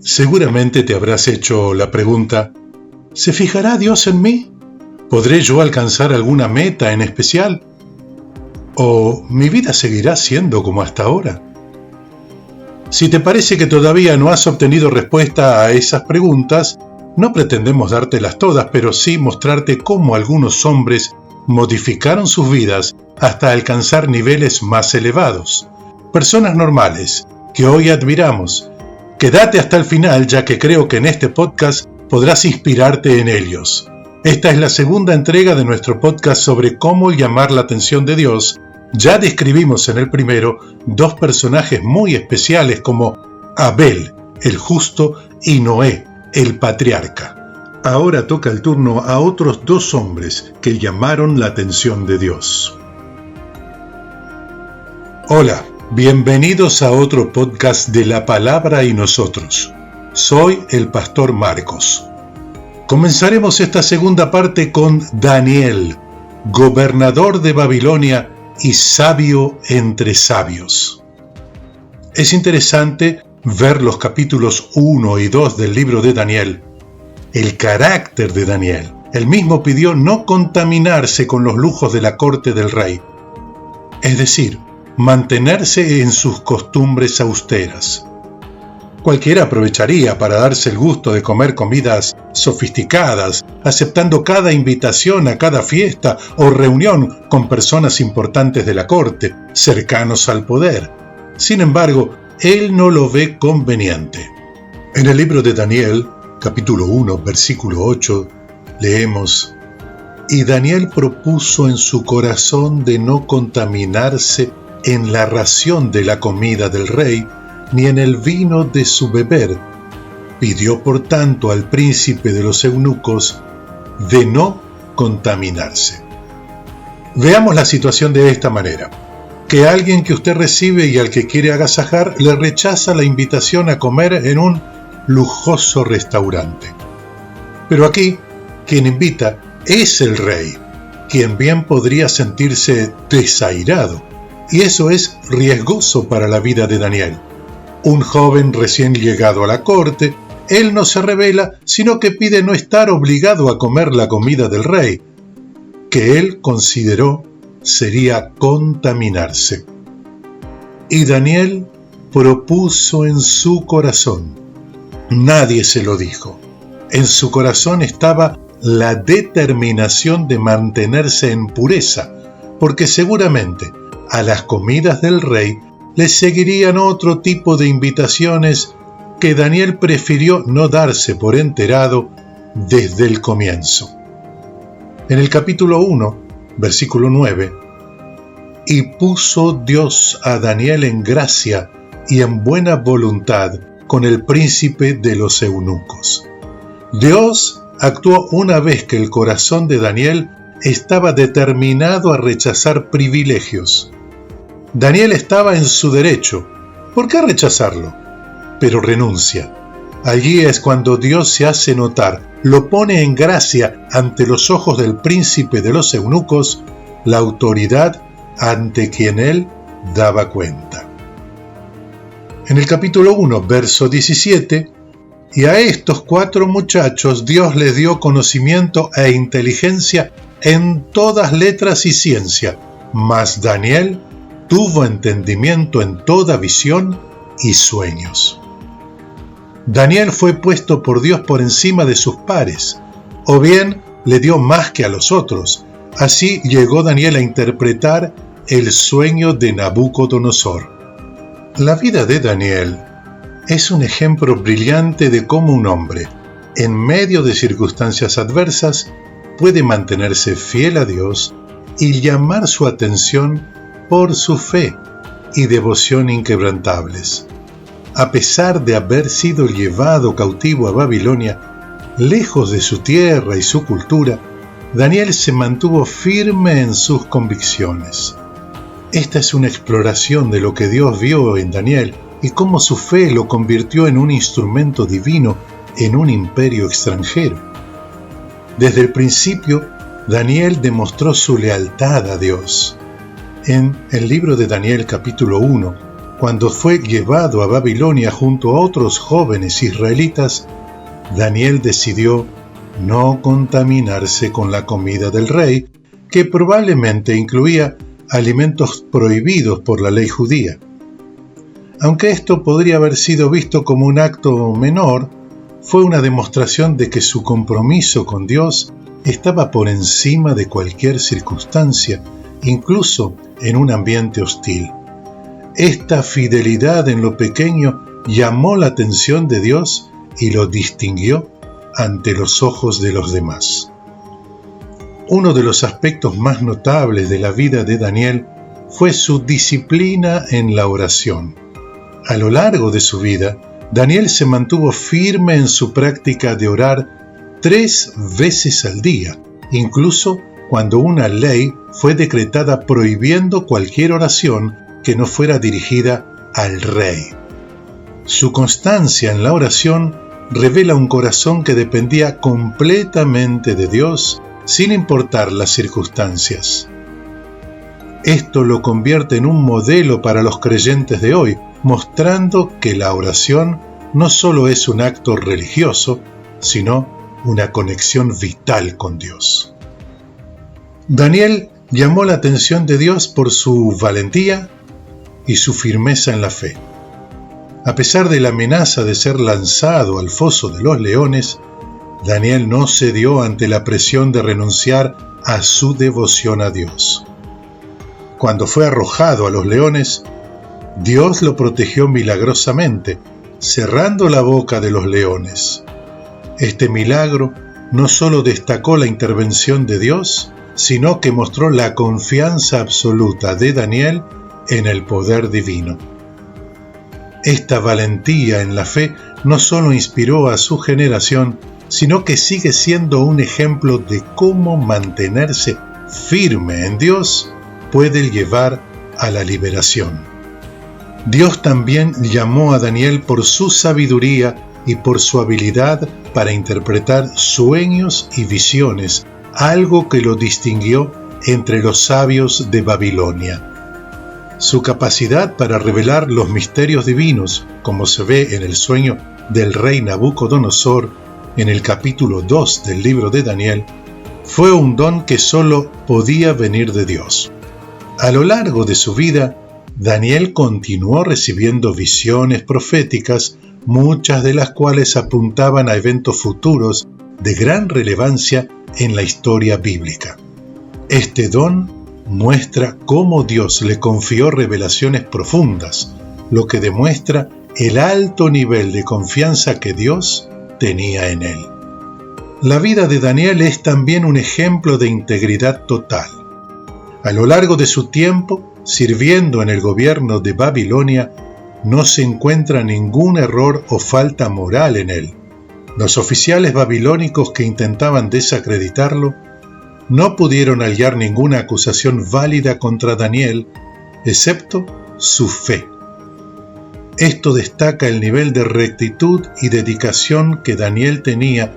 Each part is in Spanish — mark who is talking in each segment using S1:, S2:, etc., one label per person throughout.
S1: Seguramente te habrás hecho la pregunta, ¿se fijará Dios en mí? ¿Podré yo alcanzar alguna meta en especial? ¿O mi vida seguirá siendo como hasta ahora? Si te parece que todavía no has obtenido respuesta a esas preguntas, no pretendemos dártelas todas, pero sí mostrarte cómo algunos hombres modificaron sus vidas hasta alcanzar niveles más elevados. Personas normales, que hoy admiramos. Quédate hasta el final, ya que creo que en este podcast podrás inspirarte en ellos. Esta es la segunda entrega de nuestro podcast sobre cómo llamar la atención de Dios. Ya describimos en el primero dos personajes muy especiales como Abel, el justo, y Noé, el patriarca. Ahora toca el turno a otros dos hombres que llamaron la atención de Dios. Hola, bienvenidos a otro podcast de La Palabra y Nosotros. Soy el pastor Marcos. Comenzaremos esta segunda parte con Daniel, gobernador de Babilonia y sabio entre sabios. Es interesante ver los capítulos 1 y 2 del libro de Daniel. El carácter de Daniel. Él mismo pidió no contaminarse con los lujos de la corte del rey. Es decir, mantenerse en sus costumbres austeras. Cualquiera aprovecharía para darse el gusto de comer comidas sofisticadas, aceptando cada invitación a cada fiesta o reunión con personas importantes de la corte, cercanos al poder. Sin embargo, él no lo ve conveniente. En el libro de Daniel, capítulo 1, versículo 8, leemos: «Y Daniel propuso en su corazón de no contaminarse en la ración de la comida del rey, ni en el vino de su beber. Pidió por tanto al príncipe de los eunucos de no contaminarse». Veamos la situación de esta manera. Que alguien que usted recibe y al que quiere agasajar le rechaza la invitación a comer en un lujoso restaurante. Pero aquí, quien invita es el rey, quien bien podría sentirse desairado, y eso es riesgoso para la vida de Daniel. Un joven recién llegado a la corte, él no se rebela, sino que pide no estar obligado a comer la comida del rey, que él consideró sería contaminarse. Y Daniel propuso en su corazón. Nadie se lo dijo. En su corazón estaba la determinación de mantenerse en pureza, porque seguramente a las comidas del rey le seguirían otro tipo de invitaciones que Daniel prefirió no darse por enterado desde el comienzo. En el capítulo 1, versículo 9, «Y puso Dios a Daniel en gracia y en buena voluntad con el príncipe de los eunucos». Dios actuó una vez que el corazón de Daniel estaba determinado a rechazar privilegios. Daniel estaba en su derecho. ¿Por qué rechazarlo? Pero renuncia. Allí es cuando Dios se hace notar, lo pone en gracia ante los ojos del príncipe de los eunucos, la autoridad ante quien él daba cuenta. En el capítulo 1, verso 17, «Y a estos 4 muchachos Dios les dio conocimiento e inteligencia en todas letras y ciencia, mas Daniel tuvo entendimiento en toda visión y sueños». Daniel fue puesto por Dios por encima de sus pares, o bien le dio más que a los otros. Así llegó Daniel a interpretar el sueño de Nabucodonosor. La vida de Daniel es un ejemplo brillante de cómo un hombre, en medio de circunstancias adversas, puede mantenerse fiel a Dios y llamar su atención por su fe y devoción inquebrantables. A pesar de haber sido llevado cautivo a Babilonia, lejos de su tierra y su cultura, Daniel se mantuvo firme en sus convicciones. Esta es una exploración de lo que Dios vio en Daniel y cómo su fe lo convirtió en un instrumento divino en un imperio extranjero. Desde el principio, Daniel demostró su lealtad a Dios. En el libro de Daniel capítulo 1, cuando fue llevado a Babilonia junto a otros jóvenes israelitas, Daniel decidió no contaminarse con la comida del rey, que probablemente incluía alimentos prohibidos por la ley judía. Aunque esto podría haber sido visto como un acto menor, fue una demostración de que su compromiso con Dios estaba por encima de cualquier circunstancia, incluso en un ambiente hostil. Esta fidelidad en lo pequeño llamó la atención de Dios y lo distinguió ante los ojos de los demás. Uno de los aspectos más notables de la vida de Daniel fue su disciplina en la oración. A lo largo de su vida, Daniel se mantuvo firme en su práctica de orar 3 veces al día, incluso cuando una ley fue decretada prohibiendo cualquier oración que no fuera dirigida al rey. Su constancia en la oración revela un corazón que dependía completamente de Dios, sin importar las circunstancias. Esto lo convierte en un modelo para los creyentes de hoy, mostrando que la oración no solo es un acto religioso, sino una conexión vital con Dios. Daniel llamó la atención de Dios por su valentía y su firmeza en la fe. A pesar de la amenaza de ser lanzado al foso de los leones, Daniel no cedió ante la presión de renunciar a su devoción a Dios. Cuando fue arrojado a los leones, Dios lo protegió milagrosamente, cerrando la boca de los leones. Este milagro no solo destacó la intervención de Dios, sino que mostró la confianza absoluta de Daniel en el poder divino. Esta valentía en la fe no solo inspiró a su generación, sino que sigue siendo un ejemplo de cómo mantenerse firme en Dios puede llevar a la liberación. Dios también llamó a Daniel por su sabiduría y por su habilidad para interpretar sueños y visiones, algo que lo distinguió entre los sabios de Babilonia. Su capacidad para revelar los misterios divinos, como se ve en el sueño del rey Nabucodonosor en el capítulo 2 del libro de Daniel, fue un don que solo podía venir de Dios. A lo largo de su vida, Daniel continuó recibiendo visiones proféticas, muchas de las cuales apuntaban a eventos futuros de gran relevancia en la historia bíblica. Este don muestra cómo Dios le confió revelaciones profundas, lo que demuestra el alto nivel de confianza que Dios tenía en él. La vida de Daniel es también un ejemplo de integridad total. A lo largo de su tiempo, sirviendo en el gobierno de Babilonia, no se encuentra ningún error o falta moral en él. Los oficiales babilónicos que intentaban desacreditarlo no pudieron hallar ninguna acusación válida contra Daniel, excepto su fe. Esto destaca el nivel de rectitud y dedicación que Daniel tenía,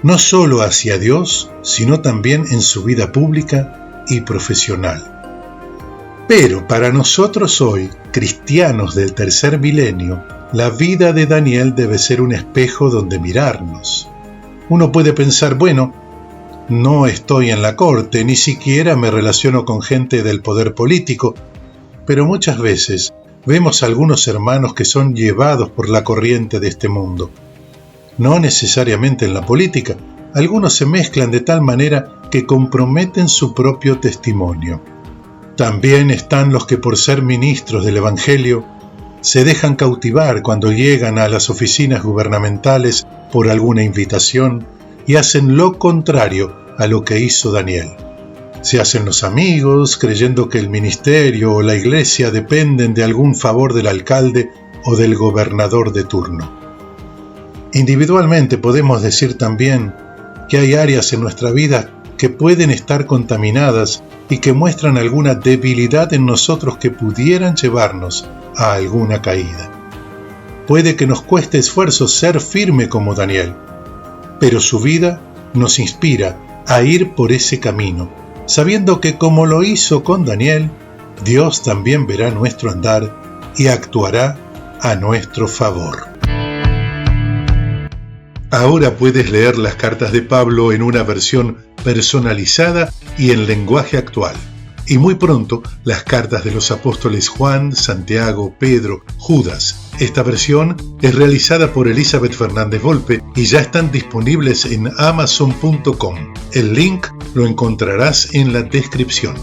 S1: no solo hacia Dios, sino también en su vida pública y profesional. Pero para nosotros hoy, cristianos del tercer milenio, la vida de Daniel debe ser un espejo donde mirarnos. Uno puede pensar, bueno, no estoy en la corte, ni siquiera me relaciono con gente del poder político, pero muchas veces vemos a algunos hermanos que son llevados por la corriente de este mundo. No necesariamente en la política, algunos se mezclan de tal manera que comprometen su propio testimonio. También están los que por ser ministros del Evangelio se dejan cautivar cuando llegan a las oficinas gubernamentales por alguna invitación y hacen lo contrario a lo que hizo Daniel. Se hacen los amigos creyendo que el ministerio o la iglesia dependen de algún favor del alcalde o del gobernador de turno. Individualmente podemos decir también que hay áreas en nuestra vida que pueden estar contaminadas y que muestran alguna debilidad en nosotros que pudieran llevarnos a alguna caída. Puede que nos cueste esfuerzo ser firme como Daniel, pero su vida nos inspira a ir por ese camino, sabiendo que como lo hizo con Daniel, Dios también verá nuestro andar y actuará a nuestro favor. Ahora puedes leer las cartas de Pablo en una versión personalizada y en lenguaje actual. Y muy pronto, las cartas de los apóstoles Juan, Santiago, Pedro, Judas. Esta versión es realizada por Elizabeth Fernández Volpe y ya están disponibles en Amazon.com. El link lo encontrarás en la descripción.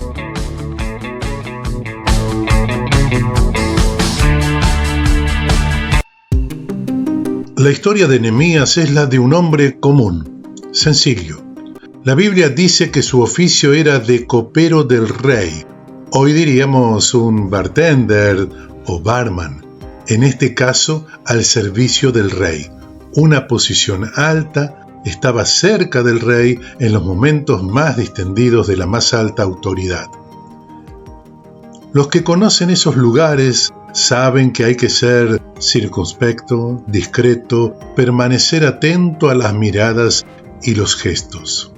S1: La historia de Nehemías es la de un hombre común, sencillo. La Biblia dice que su oficio era de copero del rey. Hoy diríamos un bartender o barman. En este caso, al servicio del rey. Una posición alta, estaba cerca del rey en los momentos más distendidos de la más alta autoridad. Los que conocen esos lugares saben que hay que ser circunspecto, discreto, permanecer atento a las miradas y los gestos.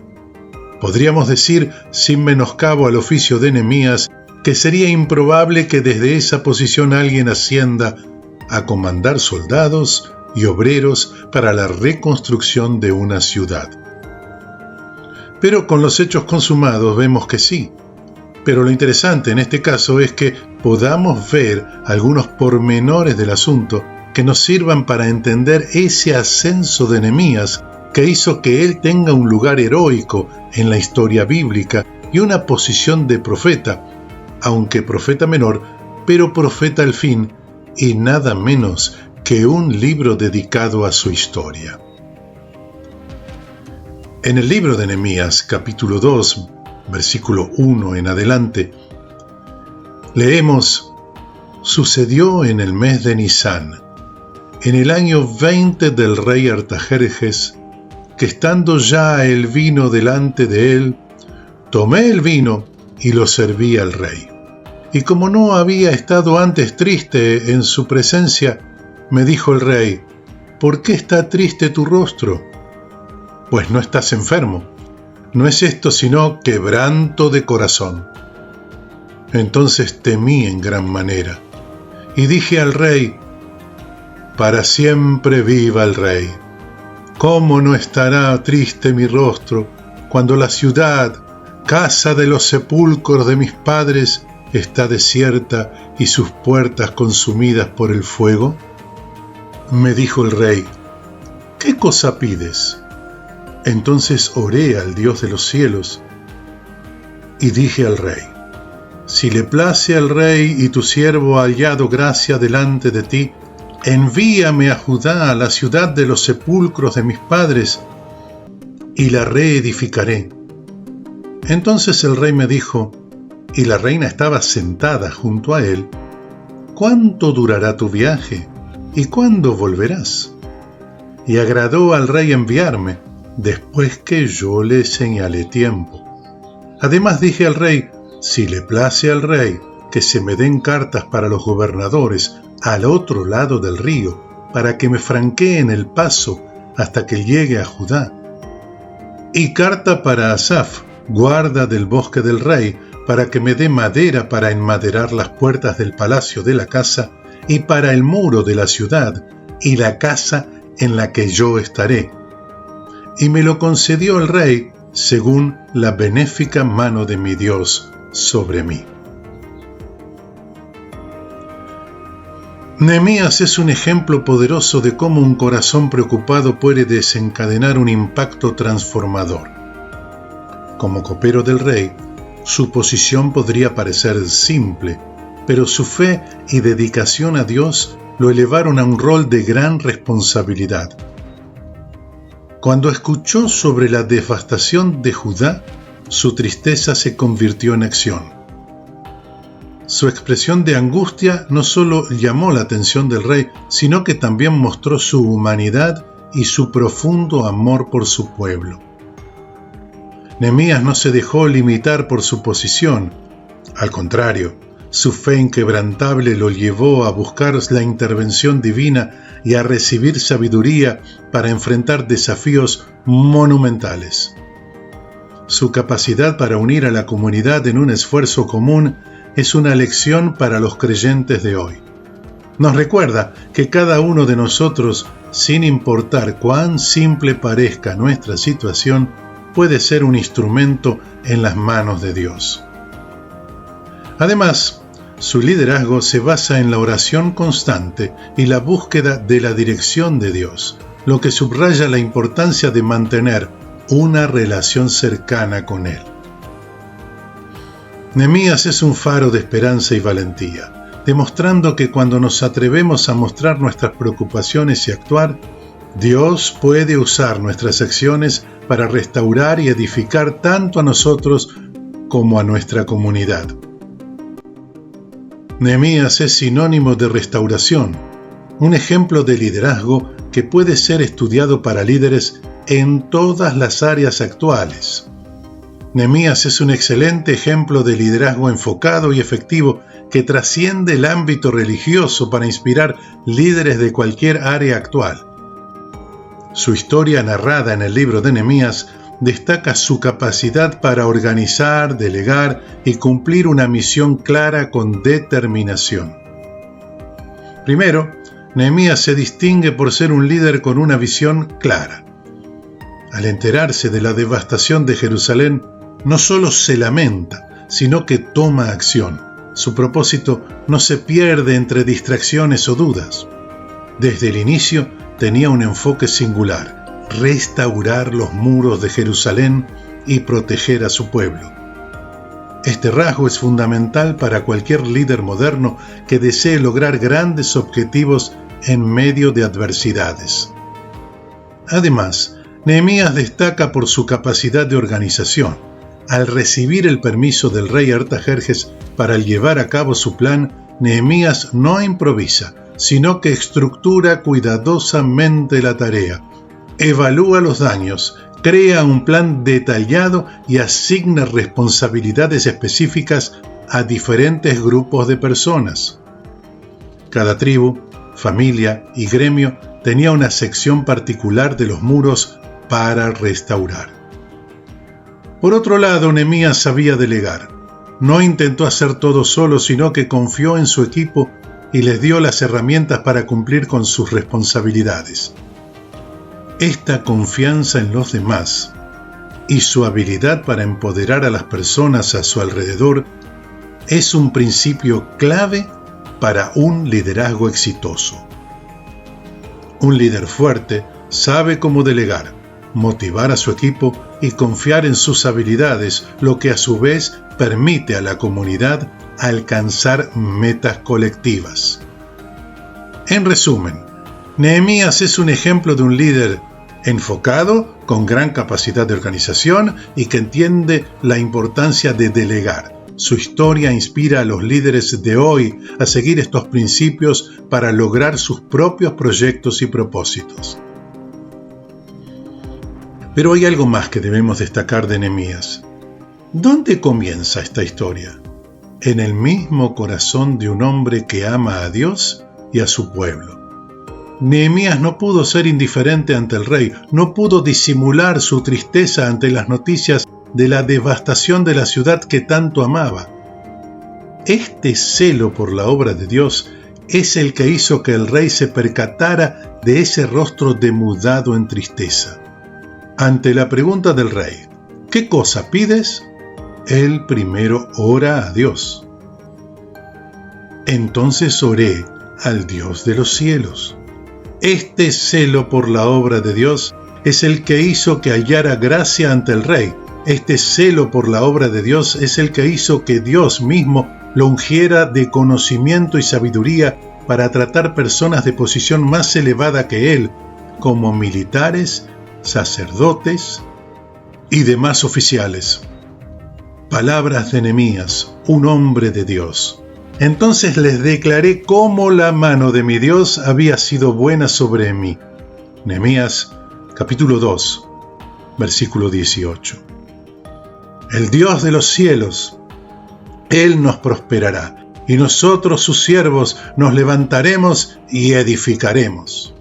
S1: Podríamos decir, sin menoscabo al oficio de Nehemías, que sería improbable que desde esa posición alguien ascienda a comandar soldados y obreros para la reconstrucción de una ciudad. Pero con los hechos consumados vemos que sí. Pero lo interesante en este caso es que podamos ver algunos pormenores del asunto que nos sirvan para entender ese ascenso de Nehemías que hizo que él tenga un lugar heroico en la historia bíblica y una posición de profeta, aunque profeta menor, pero profeta al fin, y nada menos que un libro dedicado a su historia. En el libro de Nehemías, capítulo 2, versículo 1 en adelante, leemos: Sucedió en el mes de Nisán, en el año 20 del rey Artajerjes, que estando ya el vino delante de él, tomé el vino y lo serví al rey. Y como no había estado antes triste en su presencia, me dijo el rey: ¿Por qué está triste tu rostro? Pues no estás enfermo. No es esto sino quebranto de corazón. Entonces temí en gran manera, y dije al rey: Para siempre viva el rey. ¿Cómo no estará triste mi rostro cuando la ciudad, casa de los sepulcros de mis padres, está desierta y sus puertas consumidas por el fuego? Me dijo el rey: ¿Qué cosa pides? Entonces oré al Dios de los cielos y dije al rey: Si le place al rey y tu siervo ha hallado gracia delante de ti, envíame a Judá, a la ciudad de los sepulcros de mis padres, y la reedificaré. Entonces el rey me dijo, y la reina estaba sentada junto a él: ¿Cuánto durará tu viaje? ¿Y cuándo volverás? Y agradó al rey enviarme, después que yo le señalé tiempo. Además dije al rey: Si le place al rey que se me den cartas para los gobernadores al otro lado del río, para que me franqueen el paso hasta que llegue a Judá. Y carta para Asaf, guarda del bosque del rey, para que me dé madera para enmaderar las puertas del palacio de la casa, y para el muro de la ciudad, y la casa en la que yo estaré. Y me lo concedió el rey, según la benéfica mano de mi Dios sobre mí. Nehemías es un ejemplo poderoso de cómo un corazón preocupado puede desencadenar un impacto transformador. Como copero del rey, su posición podría parecer simple, pero su fe y dedicación a Dios lo elevaron a un rol de gran responsabilidad. Cuando escuchó sobre la devastación de Judá, su tristeza se convirtió en acción. Su expresión de angustia no solo llamó la atención del rey, sino que también mostró su humanidad y su profundo amor por su pueblo. Nehemías no se dejó limitar por su posición. Al contrario, su fe inquebrantable lo llevó a buscar la intervención divina y a recibir sabiduría para enfrentar desafíos monumentales. Su capacidad para unir a la comunidad en un esfuerzo común es una lección para los creyentes de hoy. Nos recuerda que cada uno de nosotros, sin importar cuán simple parezca nuestra situación, puede ser un instrumento en las manos de Dios. Además, su liderazgo se basa en la oración constante y la búsqueda de la dirección de Dios, lo que subraya la importancia de mantener una relación cercana con Él. Nehemías es un faro de esperanza y valentía, demostrando que cuando nos atrevemos a mostrar nuestras preocupaciones y actuar, Dios puede usar nuestras acciones para restaurar y edificar tanto a nosotros como a nuestra comunidad. Nehemías es sinónimo de restauración, un ejemplo de liderazgo que puede ser estudiado para líderes en todas las áreas actuales. Nehemías es un excelente ejemplo de liderazgo enfocado y efectivo que trasciende el ámbito religioso para inspirar líderes de cualquier área actual. Su historia narrada en el libro de Nehemías destaca su capacidad para organizar, delegar y cumplir una misión clara con determinación. Primero, Nehemías se distingue por ser un líder con una visión clara. Al enterarse de la devastación de Jerusalén, no solo se lamenta, sino que toma acción. Su propósito no se pierde entre distracciones o dudas. Desde el inicio tenía un enfoque singular: restaurar los muros de Jerusalén y proteger a su pueblo. Este rasgo es fundamental para cualquier líder moderno que desee lograr grandes objetivos en medio de adversidades. Además, Nehemías destaca por su capacidad de organización. Al recibir el permiso del rey Artajerjes para llevar a cabo su plan, Nehemías no improvisa, sino que estructura cuidadosamente la tarea, evalúa los daños, crea un plan detallado y asigna responsabilidades específicas a diferentes grupos de personas. Cada tribu, familia y gremio tenía una sección particular de los muros para restaurar. Por otro lado, Nehemías sabía delegar. No intentó hacer todo solo, sino que confió en su equipo y les dio las herramientas para cumplir con sus responsabilidades. Esta confianza en los demás y su habilidad para empoderar a las personas a su alrededor es un principio clave para un liderazgo exitoso. Un líder fuerte sabe cómo delegar, motivar a su equipo y confiar en sus habilidades, lo que a su vez permite a la comunidad alcanzar metas colectivas. En resumen, Nehemías es un ejemplo de un líder enfocado, con gran capacidad de organización y que entiende la importancia de delegar. Su historia inspira a los líderes de hoy a seguir estos principios para lograr sus propios proyectos y propósitos. Pero hay algo más que debemos destacar de Nehemías. ¿Dónde comienza esta historia? En el mismo corazón de un hombre que ama a Dios y a su pueblo. Nehemías no pudo ser indiferente ante el rey, no pudo disimular su tristeza ante las noticias de la devastación de la ciudad que tanto amaba. Este celo por la obra de Dios es el que hizo que el rey se percatara de ese rostro demudado en tristeza. Ante la pregunta del rey, ¿qué cosa pides?, él primero ora a Dios. Entonces oré al Dios de los cielos. Este celo por la obra de Dios es el que hizo que hallara gracia ante el rey. Este celo por la obra de Dios es el que hizo que Dios mismo lo ungiera de conocimiento y sabiduría para tratar personas de posición más elevada que él, como militares, sacerdotes y demás oficiales. Palabras de Nehemías, un hombre de Dios. Entonces les declaré cómo la mano de mi Dios había sido buena sobre mí. Nehemías, capítulo 2, versículo 18. El Dios de los cielos, Él nos prosperará, y nosotros sus siervos nos levantaremos y edificaremos.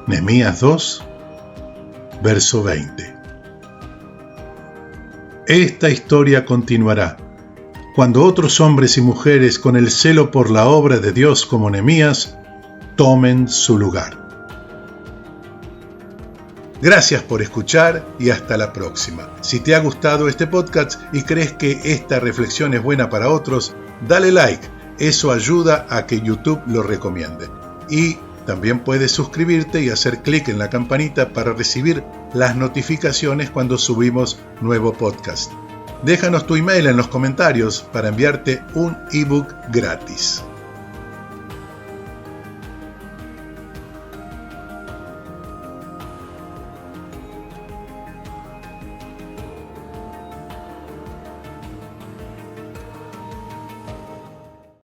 S1: Nehemías 2, verso 20. Esta historia continuará. cuando otros hombres y mujeres con el celo por la obra de Dios como Nehemías tomen su lugar. Gracias por escuchar y hasta la próxima. Si te ha gustado este podcast y crees que esta reflexión es buena para otros, dale like, eso ayuda a que YouTube lo recomiende. Y también puedes suscribirte y hacer clic en la campanita para recibir las notificaciones cuando subimos nuevo podcast. Déjanos tu email en los comentarios para enviarte un ebook gratis.